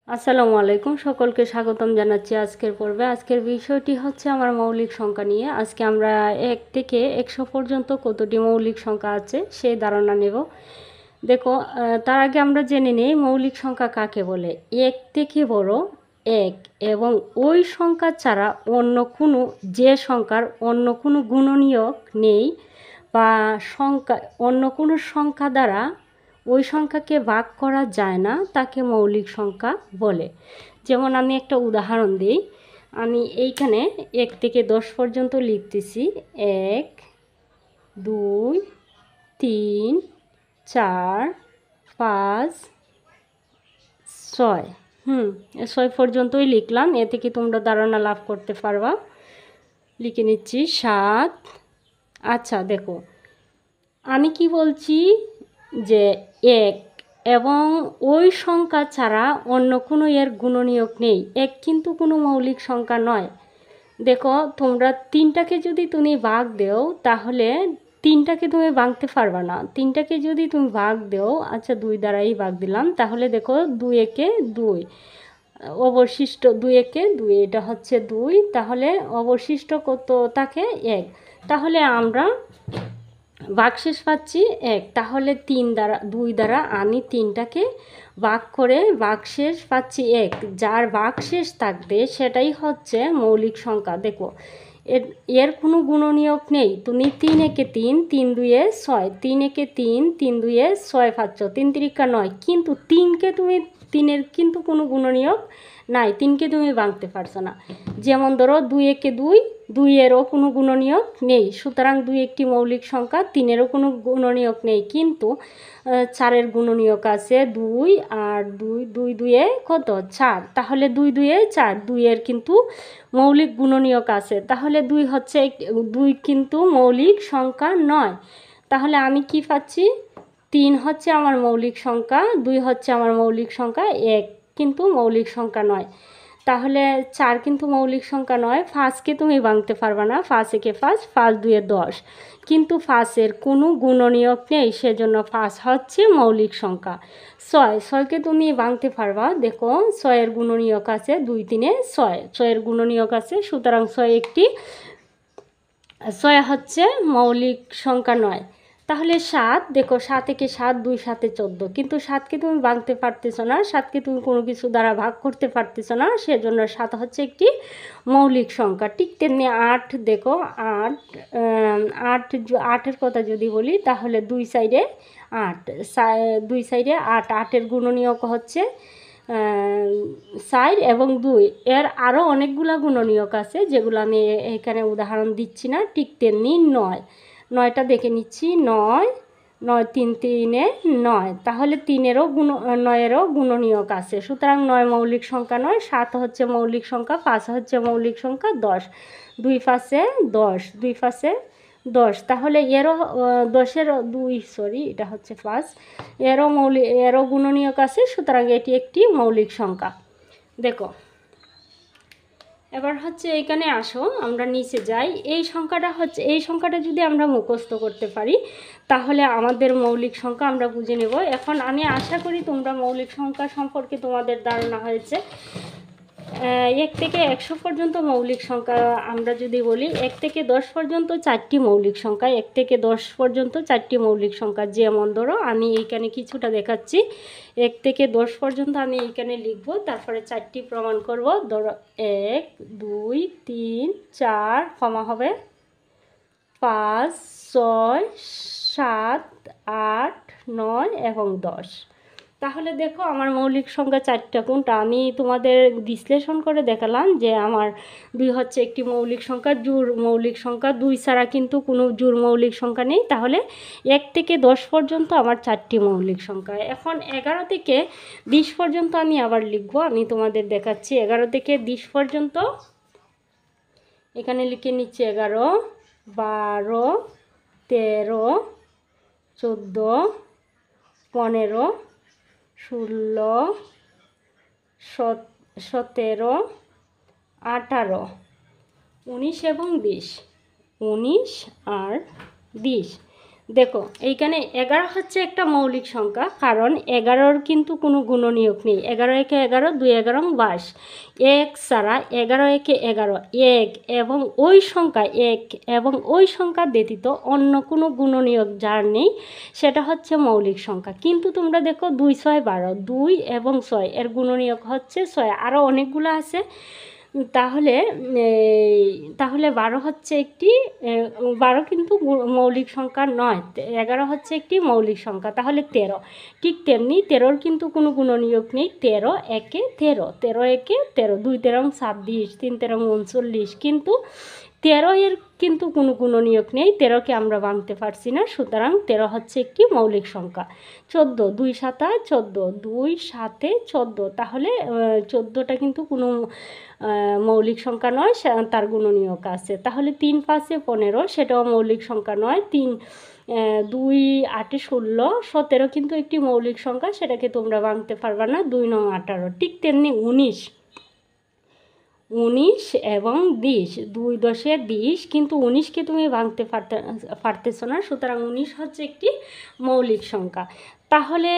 আসসালামু আলাইকুম, সকলকে স্বাগতম জানাচ্ছি আজকের পর্বে। আজকের বিষয়টি হচ্ছে আমার মৌলিক সংখ্যা নিয়ে। আজকে আমরা 1 থেকে 100 পর্যন্ত কতটি মৌলিক সংখ্যা আছে সেই ধারণা নেব। দেখো, তার আগে আমরা জেনে নেই মৌলিক সংখ্যা কাকে বলে। 1 থেকে বড় 1 এবং ওই সংখ্যা ছাড়া যে সংখ্যার অন্য কোনো গুণনীয়ক নেই বা অন্য কোনো সংখ্যা দ্বারা ওই সংখ্যাকে ভাগ করা যায় না, তাকে মৌলিক সংখ্যা বলে। যেমন আমি একটা উদাহরণ দিই। আমি এইখানে 1 থেকে 10 পর্যন্ত লিখতেছি। 1, 2, 3, 4, 5, 6। 6 পর্যন্তই লিখলাম। এ থেকে তোমরা ধারণা লাভ করতে পারবা। লিখে নিচ্ছি 7। আচ্ছা দেখো, আমি কি বলছি যে 1 এবং ওই সংখ্যা ছাড়া অন্য কোনো এর গুণনীয়ক নেই। 1 কিন্তু কোনো মৌলিক সংখ্যা নয়। দেখো, তোমরা 3টাকে যদি তুমি ভাগ দেও তাহলে 3টাকে তুমি ভাঙতে পারবা না। 3টাকে যদি তুমি ভাগ দেও, আচ্ছা 2 দ্বারাই ভাগ দিলাম, তাহলে দেখো 2 একে 2, অবশিষ্ট 2 একে 2, এটা হচ্ছে 2, তাহলে অবশিষ্ট কত থাকে? 1। তাহলে আমরা ভাগশেষ পাচ্ছি 1। তাহলে 2 দ্বারা আমি 3টাকে ভাগ করে ভাগশেষ পাচ্ছি 1। যার ভাগশেষ থাকবে সেটাই হচ্ছে মৌলিক সংখ্যা। দেখো, এর কোনো গুণনীয়ক নেই। তুমি 3 একে 3, 3 দুয়ে 6, 3 একে 3, 3 দুয়ে 6 পাচ্ছ, 3 তিরিকা 9। কিন্তু 3-এর কিন্তু কোনো গুণনীয়ক নাই, 3কে তুমি ভাঙতে পারছো না। যেমন ধরো 2 একে 2, 2 এরও কোনো গুণনীয়ক নেই, সুতরাং 2 একটি মৌলিক সংখ্যা। 3-এরও কোনো গুণনীয়ক নেই, কিন্তু 4-এর গুণনীয়ক আছে 2, আর 2 দুয়ে কত? 4। তাহলে 2 দুয়ে 4, 2-এর কিন্তু মৌলিক গুণনীয়ক আছে। তাহলে 2 কিন্তু মৌলিক সংখ্যা নয়। তাহলে আমি কি পাচ্ছি? 3 হচ্ছে আমার মৌলিক সংখ্যা, 2 হচ্ছে আমার মৌলিক সংখ্যা, 1 কিন্তু মৌলিক সংখ্যা নয়। তাহলে 4 কিন্তু মৌলিক সংখ্যা নয়। 5কে তুমি ভাঙতে পারবে না। 5 একে 5, 5 দুয়ে 10, কিন্তু 5-এর কোনো গুণনীয়ক নেই, সেজন্য 5 হচ্ছে মৌলিক সংখ্যা। 6কে তুমি ভাঙতে পারবা। দেখো, 6-এর গুণনীয়ক আছে 2 3-এ 6, 6-এর গুণনীয়ক আছে, সুতরাং 6 হচ্ছে মৌলিক সংখ্যা নয়। তাহলে 7, দেখো 7 একে 7, 2 7-এ 14, কিন্তু 7কে তুমি ভাঙতে পারতেছো না, 7কে তুমি কোনো কিছু দ্বারা ভাগ করতে পারতেছো না, সেজন্য 7 হচ্ছে একটি মৌলিক সংখ্যা। ঠিক তেমনি 8, দেখো 8-এর কথা যদি বলি তাহলে 2 সাইডে 8, 2 সাইডে 8, 8-এর গুণনীয়ক হচ্ছে 4 এবং 2। এর আরও অনেকগুলা গুণনীয়ক আছে, যেগুলো আমি এখানে উদাহরণ দিচ্ছি না। ঠিক তেমনি 9, 9টা দেখে নিচ্ছি। 9, 9 3 3-এ 9, তাহলে 9-এরও গুণনীয়ক আছে, সুতরাং 9 মৌলিক সংখ্যা নয়। 7 হচ্ছে মৌলিক সংখ্যা, 5 হচ্ছে মৌলিক সংখ্যা, 10, 2 5-এ 10, 2 5-এ 10, তাহলে এরও 10-এর 2, সরি এটা হচ্ছে 5, এরও গুণনীয়ক আছে, সুতরাং এটি একটি মৌলিক সংখ্যা। দেখো, এবার হচ্ছে এইখানে আসো, আমরা নিচে যাই। এই সংখ্যাটা যদি আমরা মুখস্থ করতে পারি তাহলে আমাদের মৌলিক সংখ্যা আমরা বুঝে নেব। এখন আমি আশা করি তোমরা মৌলিক সংখ্যা সম্পর্কে তোমাদের ধারণা হয়েছে। 1 থেকে 100 পর্যন্ত মৌলিক সংখ্যা আমরা যদি বলি, 1 থেকে 10 পর্যন্ত 4টি মৌলিক সংখ্যা। 1 থেকে 10 পর্যন্ত 4টি মৌলিক সংখ্যা। যেমন ধরো আমি এইখানে কিছুটা দেখাচ্ছি। 1 থেকে 10 পর্যন্ত আমি এইখানে লিখব, তারপরে 4টি প্রমাণ করব। ধরো 1 2 3 4, কমা হবে 5 6 7 8 9 এবং 10। তাহলে দেখো আমার মৌলিক সংখ্যা 4টা কোনটা আমি তোমাদের বিশ্লেষণ করে দেখালাম যে আমার 2 হচ্ছে একটি মৌলিক সংখ্যা, জোড় মৌলিক সংখ্যা। 2 ছাড়া কিন্তু কোনো জোড় মৌলিক সংখ্যা নেই। তাহলে 1 থেকে 10 পর্যন্ত আমার 4টি মৌলিক সংখ্যা। এখন 11 থেকে 20 পর্যন্ত আমি আবার লিখব, আমি তোমাদের দেখাচ্ছি। 11 থেকে 20 পর্যন্ত এখানে লিখে নিচ্ছি 11 12 13 14 15 16 17 18 19 এবং 20, 19 আর 20। দেখো এইখানে 11 হচ্ছে একটা মৌলিক সংখ্যা, কারণ 11-র কিন্তু কোনো গুণনীয়ক নেই। 11 একে 11, 2 11 22, এক ছাড়া 11 একে 11, এক এবং ওই সংখ্যা এক এবং ওই সংখ্যা ব্যতীত অন্য কোনো গুণনীয়ক যার নেই সেটা হচ্ছে মৌলিক সংখ্যা। কিন্তু তোমরা দেখো 2 6 12, 2 এবং 6 এর গুণনীয়ক হচ্ছে 6, আরও অনেকগুলো আছে। তাহলে তাহলে 12 হচ্ছে একটি 12 কিন্তু মৌলিক সংখ্যা নয়, 11 হচ্ছে একটি মৌলিক সংখ্যা। তাহলে 13, ঠিক তেমনি 13-র কিন্তু কোনো গুণনীয়ক নেই। 13 একে 13, 13 একে 13, 2 13 26, 3 13 39, কিন্তু 13 এর কিন্তু কোনো গুণনীয়ক নেই। 13কে আমরা ভাঙতে পারছি না, সুতরাং 13 হচ্ছে একটি মৌলিক সংখ্যা। 14, 2 7 14, 2 7 14, তাহলে 14টা কিন্তু কোনো মৌলিক সংখ্যা নয়, তার গুণনীয়ক আছে। তাহলে 3 5 15, সেটাও মৌলিক সংখ্যা নয়। 2 8 16, 17 কিন্তু একটি মৌলিক সংখ্যা, সেটাকে তোমরা ভাঙতে পারবে না। 2 9 18, ঠিক তেমনি 19 এবং 20, 2 10 20, কিন্তু 19কে তুমি ভাঙতে পারতেছো না, সুতরাং 19 হচ্ছে একটি মৌলিক সংখ্যা। তাহলে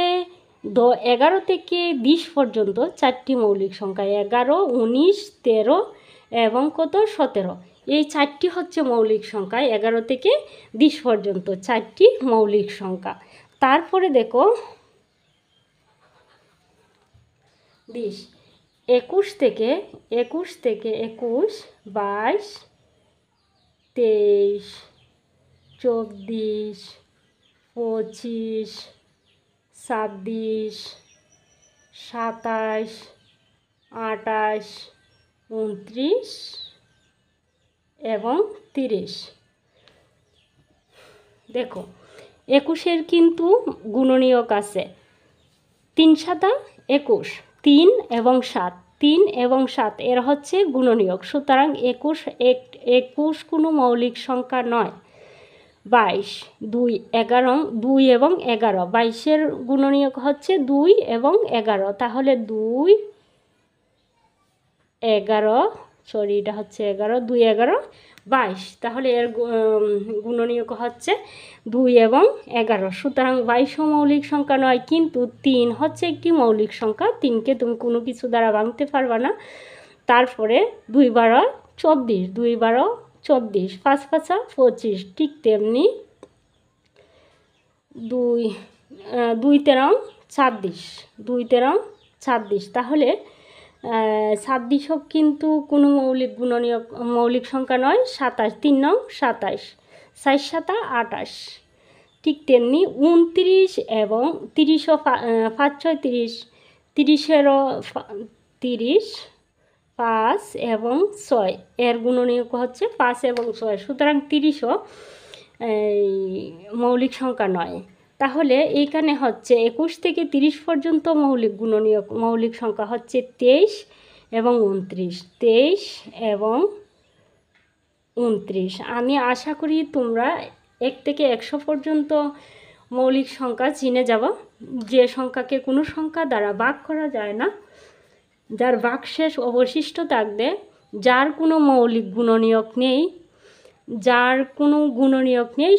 11 থেকে 20 পর্যন্ত 4টি মৌলিক সংখ্যা, 11 19 13 এবং 17, এই 4টি হচ্ছে মৌলিক সংখ্যা। 11 থেকে 20 পর্যন্ত 4টি মৌলিক সংখ্যা। তারপরে দেখো 20, 21 থেকে 21, 22 23 24 25 26 27 28 29 এবং 30। দেখো 21-এর কিন্তু গুণনীয়ক আছে 3 7 21, 3 এবং 7, 3 এবং 7 এর হচ্ছে গুণনীয়ক, সুতরাং 21 কোনো মৌলিক সংখ্যা নয়। 22, 2 11, 2 এবং 11, 22-এর গুণনীয়ক হচ্ছে 2 এবং 11, তাহলে 2 11, সরি এটা হচ্ছে 11, 2 11 22, তাহলে এর গুণনীয়ক হচ্ছে 2 এবং 11, সুতরাং 22 মৌলিক সংখ্যা নয়। কিন্তু 3 হচ্ছে একটি মৌলিক সংখ্যা, 3কে তুমি কোনো কিছু দ্বারা ভাঙতে পারবে না। তারপরে 2 12 24, 2 12 24, 5 5 25, ঠিক তেমনি 2 13 26, 2 13 26, তাহলে 26 কিন্তু কোনো মৌলিক সংখ্যা নয়। 27, 3 9 27, 4 7 28, ঠিক তেমনি 29 এবং 30, 5 6 30, 30-এরও 30, 5 এবং 6 এর গুণনীয়ক হচ্ছে 5 এবং 6, সুতরাং 30ও মৌলিক সংখ্যা নয়। তাহলে এইখানে হচ্ছে 21 থেকে 30 পর্যন্ত মৌলিক সংখ্যা হচ্ছে 23 এবং 29, 23 এবং 29। আমি আশা করি তোমরা 1 থেকে 100 পর্যন্ত মৌলিক সংখ্যা চিনে যাব, যে সংখ্যাকে কোনো সংখ্যা দ্বারা ভাগ করা যায় না, যার ভাগশেষ অবশিষ্ট থাকবে, যার কোনো মৌলিক গুণনীয়ক নেই,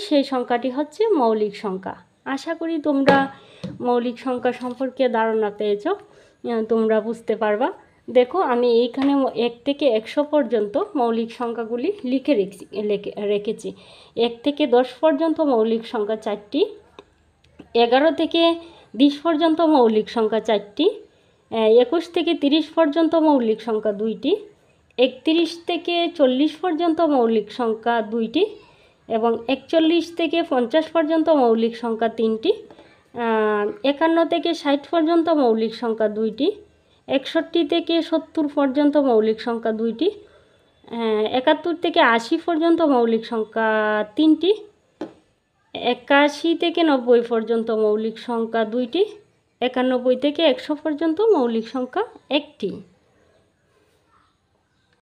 সেই সংখ্যাটি হচ্ছে মৌলিক সংখ্যা। আশা করি তোমরা মৌলিক সংখ্যা সম্পর্কে ধারণা পেয়েছো, তোমরা বুঝতে পারবা। দেখো আমি এইখানে 1 থেকে 100 পর্যন্ত মৌলিক সংখ্যাগুলি লিখে রেখেছি। 1 থেকে 10 পর্যন্ত মৌলিক সংখ্যা 4টি, 11 থেকে 20 পর্যন্ত মৌলিক সংখ্যা 4টি, 21 থেকে 30 পর্যন্ত মৌলিক সংখ্যা 2টি, 31 থেকে 40 পর্যন্ত মৌলিক সংখ্যা 2টি, এবং 41 থেকে 50 পর্যন্ত মৌলিক সংখ্যা 3টি, 51 থেকে 60 পর্যন্ত মৌলিক সংখ্যা 2টি, 61 থেকে 70 পর্যন্ত মৌলিক সংখ্যা 2টি, 71 থেকে 80 পর্যন্ত মৌলিক সংখ্যা 3টি, 81 থেকে 90 পর্যন্ত মৌলিক সংখ্যা 2টি, 91 থেকে 100 পর্যন্ত মৌলিক সংখ্যা 1টি।